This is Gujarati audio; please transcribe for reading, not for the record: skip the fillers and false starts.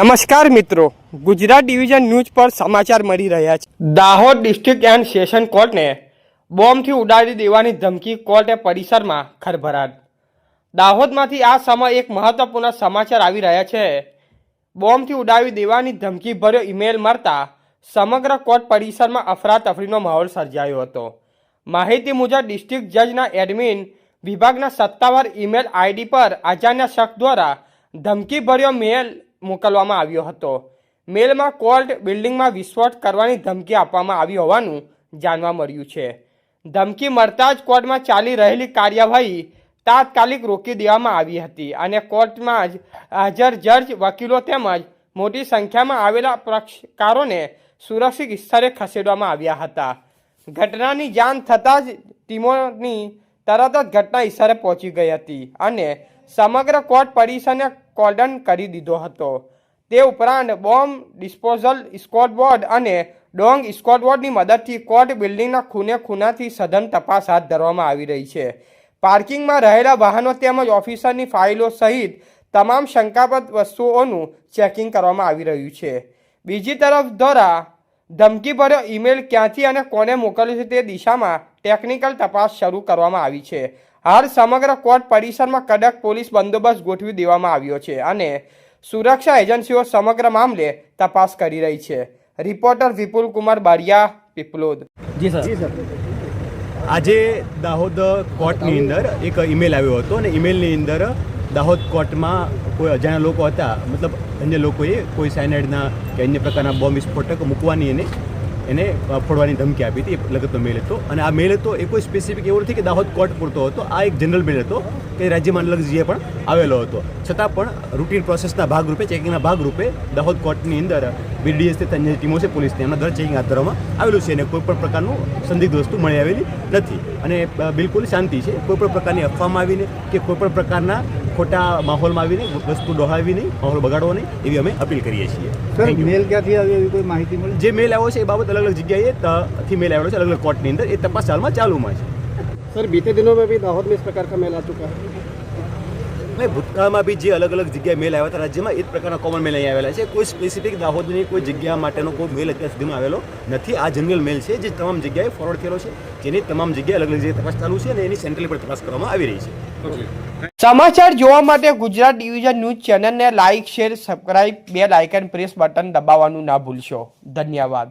નમસ્કાર મિત્રો, ગુજરાત ડિવિઝન ન્યૂઝ પર સમાચાર મળી રહ્યા છે। દાહોદ ડિસ્ટ્રિક્ટ એન્ડ સેશન કોર્ટને બોમ્બથી ઉડાડી દેવાની ધમકી કોર્ટે પરિસરમાં ખળભળાટ। દાહોદમાંથી આ સમયે એક મહત્વપૂર્ણ સમાચાર આવી રહ્યા છે। બોમ્બથી ઉડાવી દેવાની ધમકી ભર્યો ઈમેલ મળતા સમગ્ર કોર્ટ પરિસરમાં અફરાતફરીનો માહોલ સર્જાયો હતો। માહિતી મુજબ ડિસ્ટ્રિક્ટ જજના એડમિન વિભાગના સત્તાવાર ઈમેલ આઈડી પર અજાણ્યા શખ્સ દ્વારા ધમકી ભર્યો મેલ મોકલવામાં આવ્યો હતો। મેલમાં કોર્ટ બિલ્ડિંગમાં વિસ્ફોટ કરવાની ધમકી આપવામાં આવી હોવાનું જાણવા મળ્યું છે। ધમકી મળતા જ કોર્ટમાં ચાલી રહેલી કાર્યવાહી તાત્કાલિક રોકી દેવામાં આવી હતી અને કોર્ટમાં જ હાજર જજ, વકીલો તેમજ મોટી સંખ્યામાં આવેલા પક્ષકારોને સુરક્ષિત સ્થળે ખસેડવામાં આવ્યા હતા। ઘટનાની જાણ થતાં જ ટીમોની તરત જ ઘટના સ્થળે પહોંચી ગઈ હતી અને સમગ્ર કોર્ટ પરિસરને કોર્ડન કરી દીધો હતો। તે ઉપરાંત બોમ્બ ડિસ્પોઝલ સ્ક્વોડ બોર્ડ અને ડોંગ સ્ક્વોડ બોર્ડની મદદથી કોર્ટ બિલ્ડિંગના ખૂણે ખૂણાથી સઘન તપાસ હાથ ધરવામાં આવી રહી છે। પાર્કિંગમાં રહેલા વાહનો તેમજ ઓફિસરની ફાઇલો સહિત તમામ શંકાસ્પદ વસ્તુઓનું ચેકિંગ કરવામાં આવી રહ્યું છે। બીજી તરફ દ્વારા ધમકીભર્યો ઈમેલ ક્યાંથી અને કોને મોકલ્યો છે તે દિશામાં ટેકનિકલ તપાસ શરૂ કરવામાં આવી છે। હાલ સમગ્ર કોર્ટ પરિસરમાં કડક પોલીસ બંદોબસ્ત ગોઠવી દેવામાં આવ્યો છે અને સુરક્ષા એજન્સીઓ સમગ્ર મામલે તપાસ કરી રહી છે। રિપોર્ટર વિપુલ કુમાર બારિયા, પીપલોદ। જી સર, આજે દાહોદ કોર્ટની અંદર એક ઈમેલ આવ્યો હતો અને ઈમેલની અંદર દાહોદ કોર્ટમાં કોઈ અજાણ્યા લોકો હતા, મતલબ અન્ય લોકોએ કોઈ સાયનાઇડના કે અન્ય પ્રકારના બોમ્બ વિસ્ફોટક મૂકવાની એને ફોડવાની ધમકી આપી હતી। એ લગતનો મેલ હતો અને આ મેલ હતો એ કોઈ સ્પેસિફિક એવું નથી કે દાહોદ કોર્ટ પૂરતો હતો। આ એક જનરલ મેલ હતો કે રાજ્યમાં અલગ જગ્યાએ પણ આવેલો હતો, છતાં પણ રૂટીન પ્રોસેસના ભાગરૂપે, ચેકિંગના ભાગરૂપે દાહોદ કોર્ટની અંદર બીડીએસ તે અન્ય ટીમો છે પોલીસની, એમના દ્વારા ચેકિંગ હાથ ધરવામાં આવેલું છે અને કોઈ પણ પ્રકારનું સંદિગ્ધ વસ્તુ મળી આવેલી નથી અને બિલકુલ શાંતિ છે। કોઈ પણ પ્રકારની અફવામાં આવીને કે કોઈ પણ પ્રકારના ખોટા માહોલમાં આવીને વસ્તુ ડોહાવી નહીં, માહોલ બગાડવો નહીં, એવી અમે અપીલ કરીએ છીએ। સર, મેલ ક્યાંથી આવી એવી કોઈ માહિતી મળી? જે મેલ આવ્યો છે એ બાબત અલગ અલગ જગ્યાએથી મેલ આવેલો છે, અલગ અલગ કોર્ટની અંદર, એ તપાસ હાલમાં ચાલુમાં છે। सर, बीते दिनों में भी दाहोद में इस प्रकार का मेल आ चुका है। ભાઈ, ભૂતકાળમાં બી જે અલગ અલગ જગ્યાએ મેલ આવ્યા હતા રાજ્યમાં, એ જ પ્રકારના કોમન મેલ અહીં આવેલા છે। કોઈ સ્પેસિફિક દાહોદની કોઈ જગ્યા માટેનો કોઈ મેલ અત્યાર સુધીમાં આવેલો નથી। આ જનરલ મેલ છે જે તમામ જગ્યાએ ફોરવર્ડ થયેલો છે, જેની તમામ જગ્યાએ અલગ અલગ જગ્યાએ તપાસ ચાલુ છે અને એની સેન્ટ્રલી પર તપાસ કરવામાં આવી રહી છે। સમાચાર જોવા માટે ગુજરાત ડિવિઝન ન્યૂઝ ચેનલને like, share, subscribe, bell icon press button દબાવવાનું ના ભૂલશો। ધન્યવાદ।